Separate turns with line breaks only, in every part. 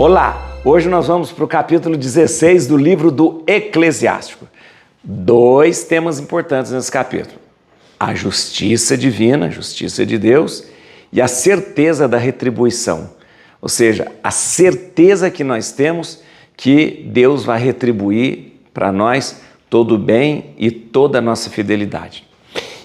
Olá! Hoje nós vamos para o capítulo 16 do livro do Eclesiástico. 2 temas importantes nesse capítulo: a justiça divina, a justiça de Deus, e a certeza da retribuição. Ou seja, a certeza que nós temos que Deus vai retribuir para nós todo o bem e toda a nossa fidelidade.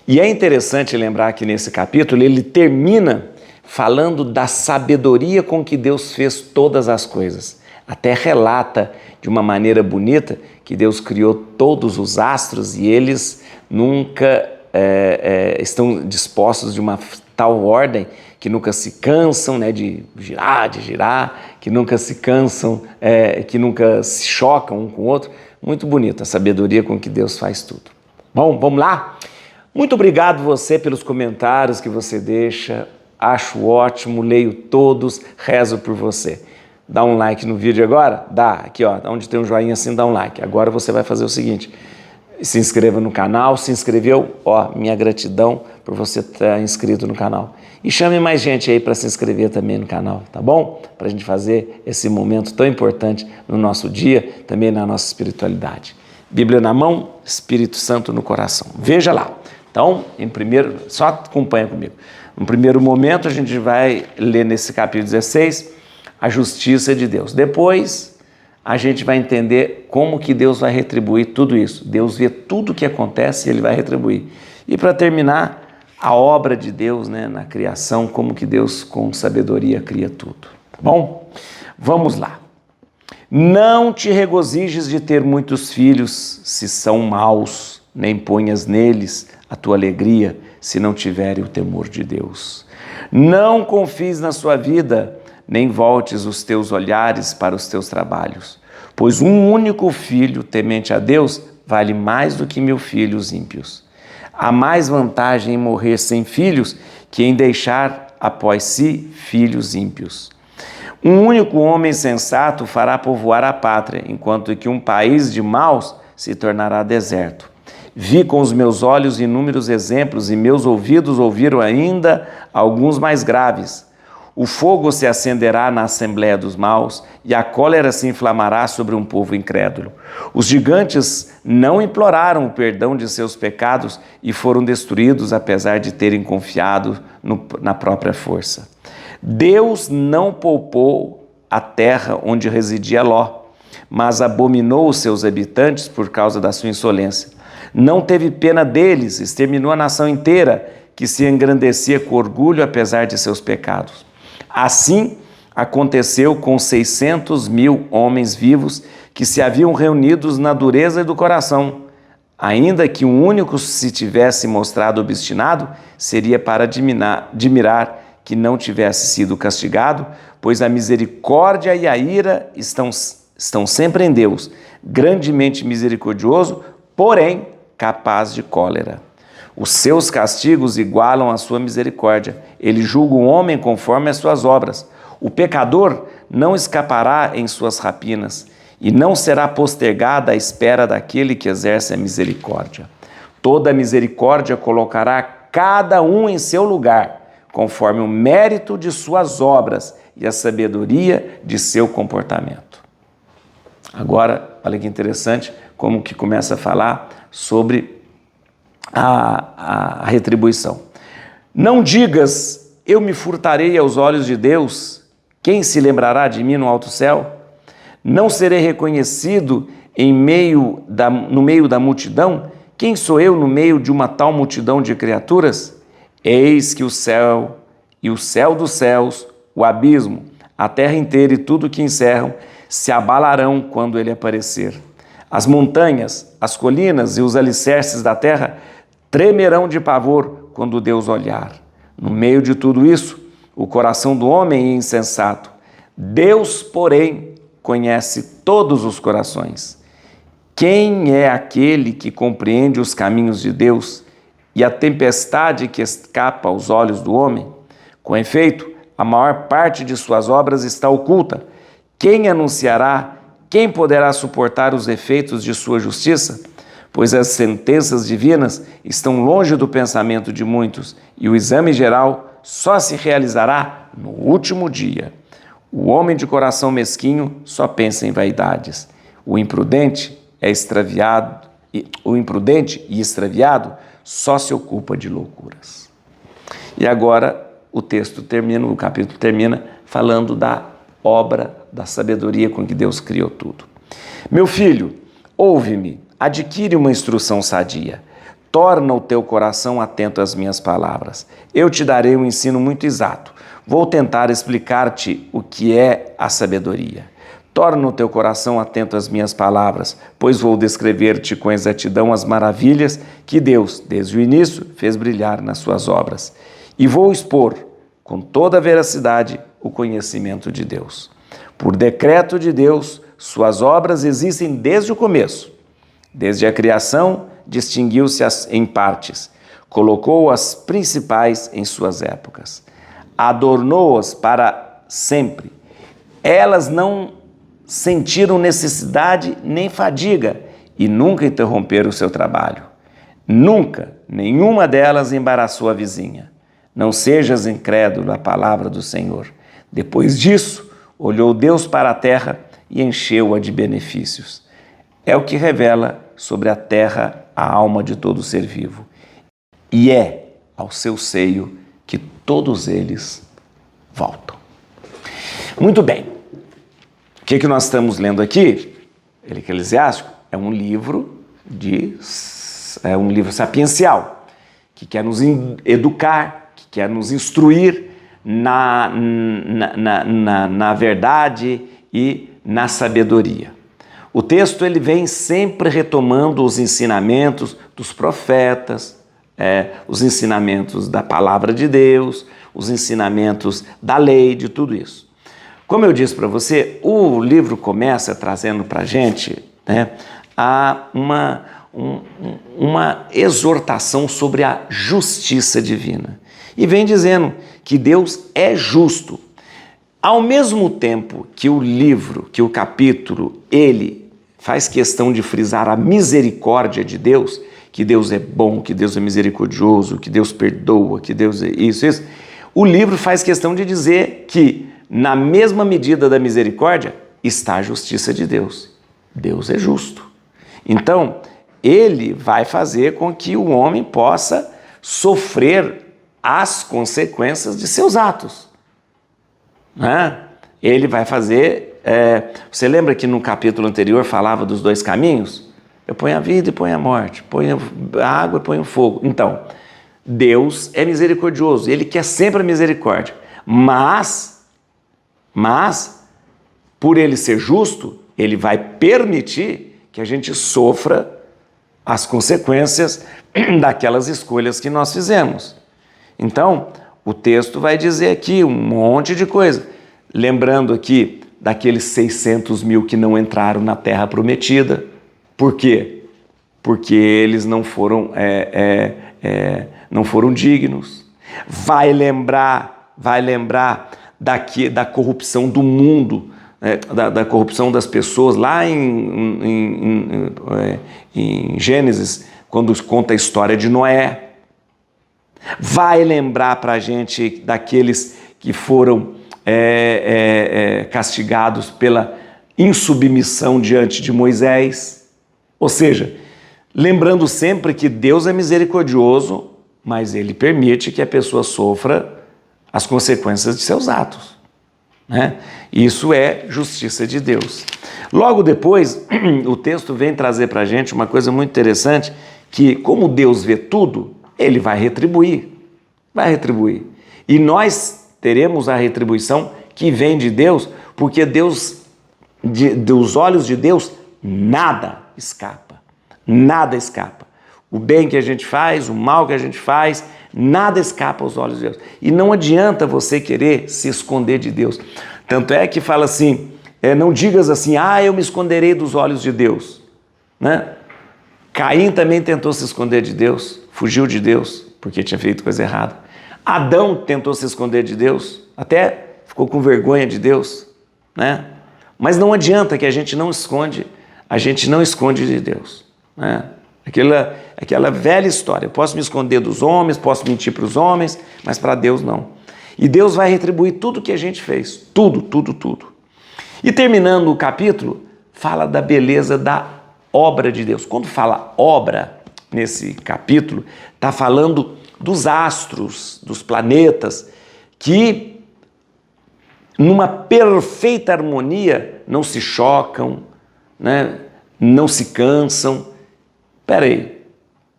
E é interessante lembrar que nesse capítulo ele termina falando da sabedoria com que Deus fez todas as coisas. Até relata de uma maneira bonita que Deus criou todos os astros e eles nunca estão dispostos de uma tal ordem que nunca se cansam, de girar, que nunca se cansam, que nunca se chocam um com o outro. Muito bonita a sabedoria com que Deus faz tudo. Bom, vamos lá? Muito obrigado você pelos comentários que você deixa. Acho ótimo, leio todos, rezo por você. Dá um like no vídeo agora? Dá, aqui ó, onde tem um joinha assim, dá um like. Agora você vai fazer o seguinte: se inscreva no canal. Se inscreveu? Ó, minha gratidão por você estar inscrito no canal. E chame mais gente aí para se inscrever também no canal, tá bom? Para a gente fazer esse momento tão importante no nosso dia, também na nossa espiritualidade. Bíblia na mão, Espírito Santo no coração. Veja lá. Então, só acompanha comigo. No primeiro momento, a gente vai ler nesse capítulo 16 a justiça de Deus. Depois, a gente vai entender como que Deus vai retribuir tudo isso. Deus vê tudo o que acontece e Ele vai retribuir. E para terminar, a obra de Deus, na criação, como que Deus com sabedoria cria tudo. Tá bom? Vamos lá. Não te regozijes de ter muitos filhos, se são maus, nem ponhas neles a tua alegria, se não tiverem o temor de Deus. Não confies na sua vida, nem voltes os teus olhares para os teus trabalhos, pois um único filho temente a Deus vale mais do que 1000 filhos ímpios. Há mais vantagem em morrer sem filhos que em deixar após si filhos ímpios. Um único homem sensato fará povoar a pátria, enquanto que um país de maus se tornará deserto. Vi com os meus olhos inúmeros exemplos e meus ouvidos ouviram ainda alguns mais graves. O fogo se acenderá na assembleia dos maus e a cólera se inflamará sobre um povo incrédulo. Os gigantes não imploraram o perdão de seus pecados e foram destruídos apesar de terem confiado na própria força. Deus não poupou a terra onde residia Ló, mas abominou os seus habitantes por causa da sua insolência. Não teve pena deles, exterminou a nação inteira, que se engrandecia com orgulho apesar de seus pecados. Assim aconteceu com 600.000 homens vivos que se haviam reunidos na dureza do coração. Ainda que um único se tivesse mostrado obstinado, seria para admirar que não tivesse sido castigado, pois a misericórdia e a ira estão sempre em Deus, grandemente misericordioso, porém capaz de cólera. Os seus castigos igualam a sua misericórdia. Ele julga o homem conforme as suas obras. O pecador não escapará em suas rapinas e não será postergada à espera daquele que exerce a misericórdia. Toda misericórdia colocará cada um em seu lugar, conforme o mérito de suas obras e a sabedoria de seu comportamento. Agora, olha que interessante como que começa a falar sobre a retribuição. Não digas, eu me furtarei aos olhos de Deus, quem se lembrará de mim no alto céu? Não serei reconhecido no meio da multidão? Quem sou eu no meio de uma tal multidão de criaturas? Eis que o céu e o céu dos céus, o abismo, a terra inteira e tudo que encerram, se abalarão quando ele aparecer. As montanhas, as colinas e os alicerces da terra tremerão de pavor quando Deus olhar. No meio de tudo isso, o coração do homem é insensato. Deus, porém, conhece todos os corações. Quem é aquele que compreende os caminhos de Deus e a tempestade que escapa aos olhos do homem? Com efeito, a maior parte de suas obras está oculta. Quem anunciará? Quem poderá suportar os efeitos de sua justiça? Pois as sentenças divinas estão longe do pensamento de muitos, e o exame geral só se realizará no último dia. O homem de coração mesquinho só pensa em vaidades. O imprudente e extraviado só se ocupa de loucuras. E agora o texto termina, o capítulo termina falando da obra da sabedoria com que Deus criou tudo. Meu filho, ouve-me, adquire uma instrução sadia. Torna o teu coração atento às minhas palavras. Eu te darei um ensino muito exato. Vou tentar explicar-te o que é a sabedoria. Torna o teu coração atento às minhas palavras, pois vou descrever-te com exatidão as maravilhas que Deus, desde o início, fez brilhar nas suas obras. E vou expor, com toda a veracidade, o conhecimento de Deus. Por decreto de Deus, suas obras existem desde o começo. Desde a criação, distinguiu-se em partes, colocou as principais em suas épocas, adornou-as para sempre. Elas não sentiram necessidade nem fadiga e nunca interromperam o seu trabalho. Nunca, nenhuma delas embaraçou a vizinha. Não sejas incrédulo à palavra do Senhor. Depois disso, olhou Deus para a terra e encheu-a de benefícios. É o que revela sobre a terra a alma de todo ser vivo. E é ao seu seio que todos eles voltam. Muito bem. O que nós estamos lendo aqui? Eclesiástico é um livro sapiencial, que quer nos educar, que quer nos instruir na verdade e na sabedoria. O texto ele vem sempre retomando os ensinamentos dos profetas, os ensinamentos da palavra de Deus, os ensinamentos da lei, de tudo isso. Como eu disse para você, o livro começa trazendo para a gente uma exortação sobre a justiça divina. E vem dizendo que Deus é justo. Ao mesmo tempo que o livro, que o capítulo, ele faz questão de frisar a misericórdia de Deus, que Deus é bom, que Deus é misericordioso, que Deus perdoa, que Deus é isso. O livro faz questão de dizer que, na mesma medida da misericórdia, está a justiça de Deus. Deus é justo. Então, ele vai fazer com que o homem possa sofrer as consequências de seus atos. Ele vai fazer... você lembra que no capítulo anterior falava dos dois caminhos? Eu ponho a vida e ponho a morte, ponho a água e ponho o fogo. Então, Deus é misericordioso, ele quer sempre a misericórdia. Mas, por ele ser justo, ele vai permitir que a gente sofra as consequências daquelas escolhas que nós fizemos. Então, o texto vai dizer aqui um monte de coisa. Lembrando aqui daqueles 600 mil que não entraram na terra prometida. Por quê? Porque eles não foram dignos. Vai lembrar da corrupção do mundo, da corrupção das pessoas, lá em Gênesis, quando conta a história de Noé. Vai lembrar para a gente daqueles que foram castigados pela insubmissão diante de Moisés. Ou seja, lembrando sempre que Deus é misericordioso, mas ele permite que a pessoa sofra as consequências de seus atos. Isso é justiça de Deus. Logo depois, o texto vem trazer para a gente uma coisa muito interessante, que como Deus vê tudo, ele vai retribuir. E nós teremos a retribuição que vem de Deus, porque dos olhos de Deus, nada escapa. Nada escapa. O bem que a gente faz, o mal que a gente faz, nada escapa aos olhos de Deus. E não adianta você querer se esconder de Deus. Tanto é que fala assim, não digas assim, eu me esconderei dos olhos de Deus. Caim também tentou se esconder de Deus, fugiu de Deus, porque tinha feito coisa errada. Adão tentou se esconder de Deus, até ficou com vergonha de Deus. Mas não adianta que a gente não esconde de Deus. Aquela velha história, eu posso me esconder dos homens, posso mentir para os homens, mas para Deus não. E Deus vai retribuir tudo que a gente fez. Tudo, tudo, tudo. E terminando o capítulo, fala da beleza da obra de Deus. Quando fala obra, nesse capítulo, está falando dos astros, dos planetas, que numa perfeita harmonia não se chocam, né? Não se cansam. Espera aí,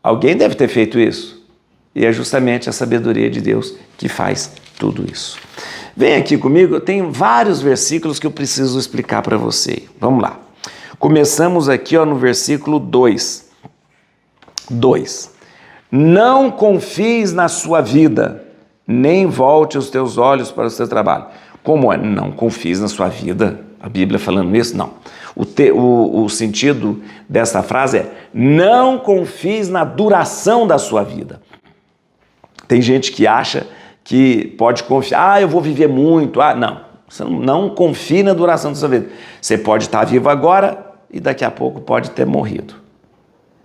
alguém deve ter feito isso. E é justamente a sabedoria de Deus que faz tudo isso. Vem aqui comigo, eu tenho vários versículos que eu preciso explicar para você. Vamos lá. Começamos aqui no versículo 2. 2. Não confies na sua vida, nem volte os teus olhos para o seu trabalho. Como é? Não confies na sua vida? A Bíblia falando isso? Não. O sentido dessa frase é: não confies na duração da sua vida. Tem gente que acha que pode confiar, eu vou viver muito. Não, você não confie na duração da sua vida. Você pode estar vivo agora e daqui a pouco pode ter morrido.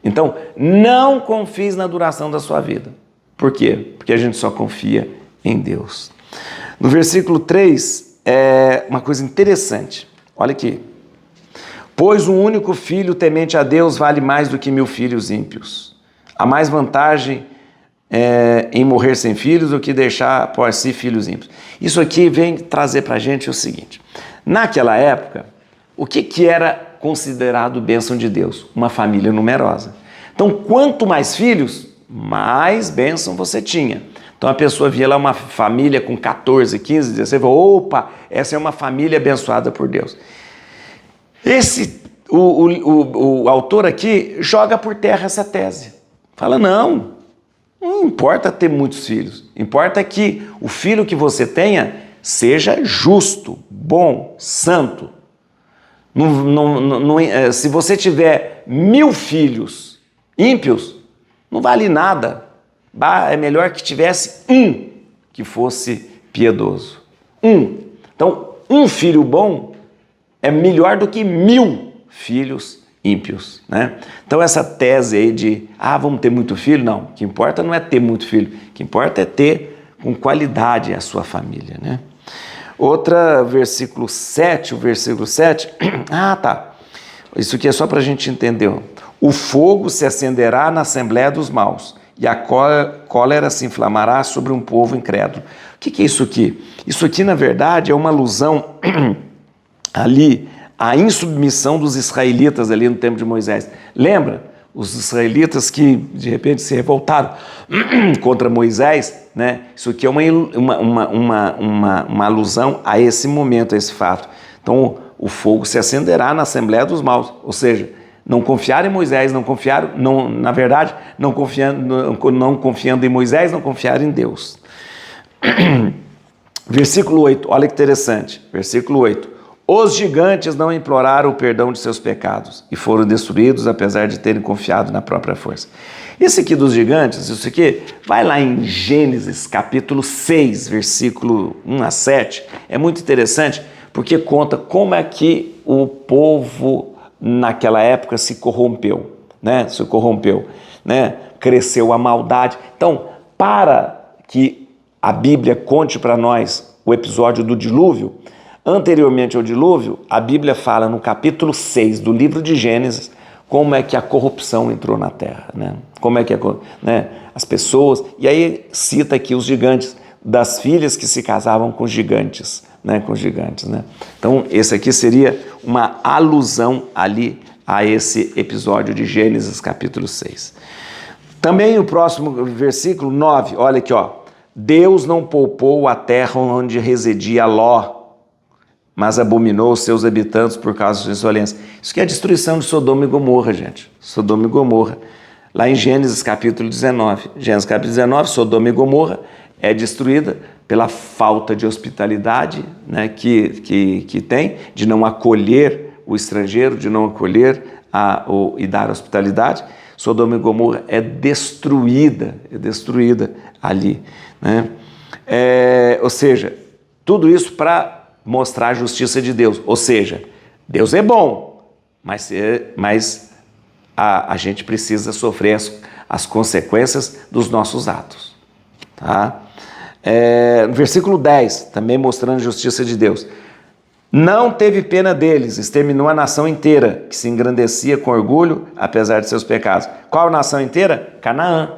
Então, não confie na duração da sua vida. Por quê? Porque a gente só confia em Deus. No versículo 3, é uma coisa interessante. Olha aqui. Pois um único filho temente a Deus vale mais do que 1000 filhos ímpios. Há mais vantagem em morrer sem filhos do que deixar por si filhos ímpios. Isso aqui vem trazer para a gente o seguinte. Naquela época, o que era considerado bênção de Deus? Uma família numerosa. Então, quanto mais filhos, mais bênção você tinha. Então, a pessoa via lá uma família com 14, 15, 16, e falou, opa, essa é uma família abençoada por Deus. O autor aqui joga por terra essa tese. Fala, não importa ter muitos filhos, importa que o filho que você tenha seja justo, bom, santo. Se você tiver 1000 filhos ímpios, não vale nada. É melhor que tivesse um que fosse piedoso. Então, um filho bom é melhor do que 1000 filhos ímpios, né? Então essa tese aí de, vamos ter muito filho, não. O que importa não é ter muito filho, o que importa é ter com qualidade a sua família, né? Versículo 7, tá. Isso aqui é só para a gente entender. O fogo se acenderá na assembleia dos maus, e a cólera se inflamará sobre um povo incrédulo. O que é isso aqui? Isso aqui, na verdade, é uma alusão ali à insubmissão dos israelitas ali no tempo de Moisés. Lembra? Os israelitas que, de repente, se revoltaram contra Moisés, né? Isso aqui é uma alusão a esse momento, a esse fato. Então, o fogo se acenderá na Assembleia dos Maus, ou seja, não confiaram em Moisés, não confiando em Moisés, não confiaram em Deus. Versículo 8, olha que interessante, versículo 8. Os gigantes não imploraram o perdão de seus pecados e foram destruídos apesar de terem confiado na própria força. Esse aqui dos gigantes, isso aqui, vai lá em Gênesis capítulo 6, versículo 1 a 7, é muito interessante porque conta como é que o povo naquela época se corrompeu, né? Cresceu a maldade. Então, para que a Bíblia conte para nós o episódio do dilúvio, anteriormente ao dilúvio, a Bíblia fala no capítulo 6 do livro de Gênesis como é que a corrupção entrou na terra, né? Como é que as pessoas... E aí cita aqui os gigantes, das filhas que se casavam com gigantes, né? Então, esse aqui seria uma alusão ali a esse episódio de Gênesis capítulo 6. Também o próximo versículo 9, olha aqui, Deus não poupou a terra onde residia Ló, mas abominou os seus habitantes por causa de sua insolência. Isso que é a destruição de Sodoma e Gomorra, gente. Sodoma e Gomorra. Lá em Gênesis capítulo 19. Gênesis capítulo 19, Sodoma e Gomorra é destruída pela falta de hospitalidade, né, que tem, de não acolher o estrangeiro, de não acolher e dar hospitalidade. Sodoma e Gomorra é destruída ali, né? Ou seja, tudo isso para mostrar a justiça de Deus. Ou seja, Deus é bom, mas a gente precisa sofrer as consequências dos nossos atos. Tá? No versículo 10, também mostrando a justiça de Deus. Não teve pena deles, exterminou a nação inteira, que se engrandecia com orgulho, apesar de seus pecados. Qual nação inteira? Canaã.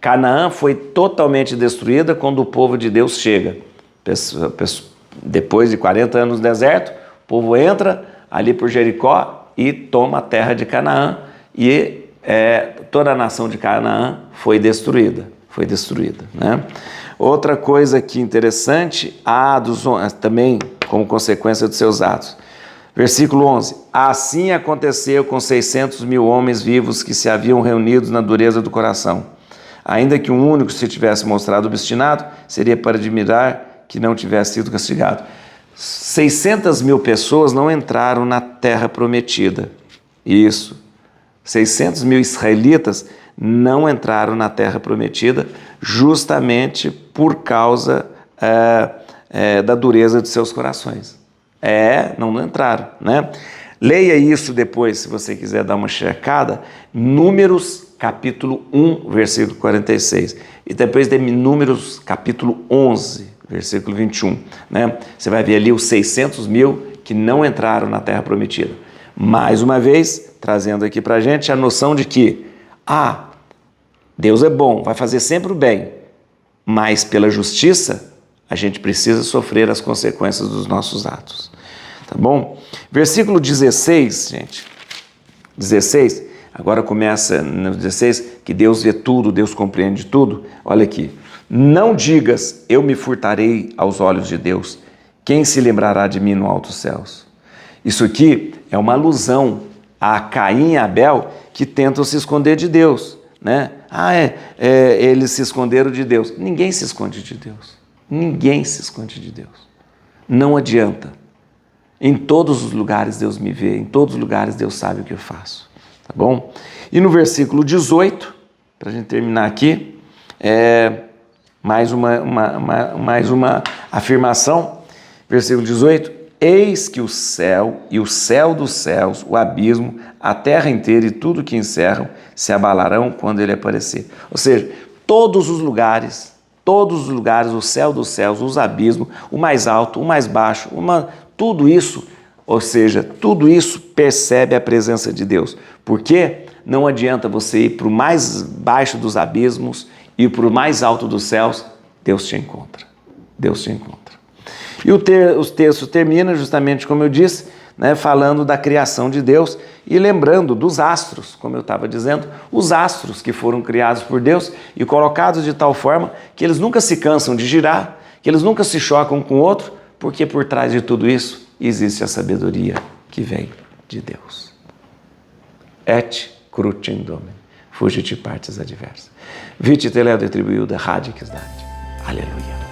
Canaã foi totalmente destruída quando o povo de Deus chega. Depois de 40 anos no deserto, o povo entra ali por Jericó e toma a terra de Canaã. E toda a nação de Canaã foi destruída. Né? Outra coisa aqui interessante, também como consequência dos seus atos. Versículo 11. Assim aconteceu com 600.000 homens vivos que se haviam reunidos na dureza do coração. Ainda que um único se tivesse mostrado obstinado, seria para admirar que não tivesse sido castigado. 600.000 pessoas não entraram na terra prometida. Isso. 600.000 israelitas não entraram na terra prometida justamente por causa da dureza de seus corações. Não entraram, né? Leia isso depois, se você quiser dar uma checada, Números capítulo 1, versículo 46, e depois de Números capítulo 11, versículo 21, né? Você vai ver ali os 600.000 que não entraram na terra prometida. Mais uma vez, trazendo aqui para a gente a noção de que, Deus é bom, vai fazer sempre o bem, mas pela justiça, a gente precisa sofrer as consequências dos nossos atos. Tá bom? Versículo 16, gente. 16, agora começa no 16, que Deus vê tudo, Deus compreende tudo. Olha aqui. Não digas, eu me furtarei aos olhos de Deus. Quem se lembrará de mim no alto céus? Isso aqui é uma alusão a Caim e Abel que tentam se esconder de Deus, né? Eles se esconderam de Deus. Ninguém se esconde de Deus. Ninguém se esconde de Deus. Não adianta. Em todos os lugares Deus me vê, em todos os lugares Deus sabe o que eu faço. Tá bom? E no versículo 18, para a gente terminar aqui, mais uma afirmação. Versículo 18. Eis que o céu e o céu dos céus, o abismo, a terra inteira e tudo que encerram se abalarão quando ele aparecer. Ou seja, todos os lugares, o céu dos céus, os abismos, o mais alto, o mais baixo, tudo isso, ou seja, tudo isso percebe a presença de Deus. Porque não adianta você ir para o mais baixo dos abismos e para o mais alto dos céus, Deus te encontra. Deus te encontra. E o texto termina justamente como eu disse, né, falando da criação de Deus e lembrando dos astros, como eu estava dizendo, os astros que foram criados por Deus e colocados de tal forma que eles nunca se cansam de girar, que eles nunca se chocam com o outro, porque por trás de tudo isso existe a sabedoria que vem de Deus. Et crucem Domini, fugit partes adversas. Vite te leo de tribuiuda radix date. Aleluia.